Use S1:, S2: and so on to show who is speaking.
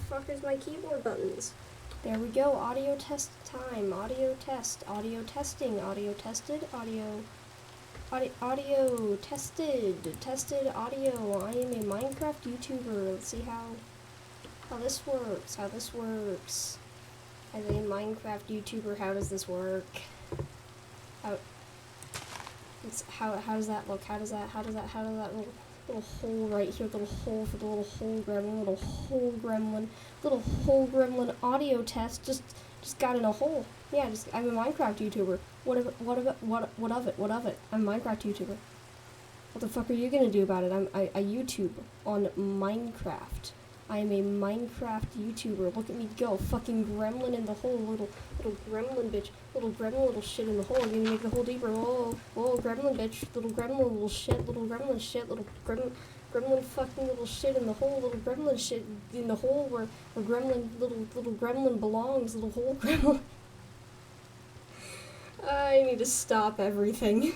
S1: fuck is my keyboard buttons? There we go, audio test time, audio test, audio testing, audio tested, audio tested audio. I am a Minecraft YouTuber. Let's see how this works, As a Minecraft YouTuber, how does this work? How does that look? How does that little hole right here, little hole for the little hole gremlin audio test just got in a hole. Yeah, I'm a Minecraft YouTuber. What of it? I'm a Minecraft YouTuber. What the fuck are you gonna do about it? I YouTube on Minecraft. I am a Minecraft YouTuber. Look at me go. Fucking gremlin in the hole. Little gremlin bitch. Little gremlin little shit in the hole. I'm gonna make the hole deeper. Whoa, gremlin bitch. Little gremlin little shit. Little gremlin shit. Little gremlin fucking little shit in the hole. Little gremlin shit in the hole where little gremlin belongs. Little hole gremlin. I need to stop everything.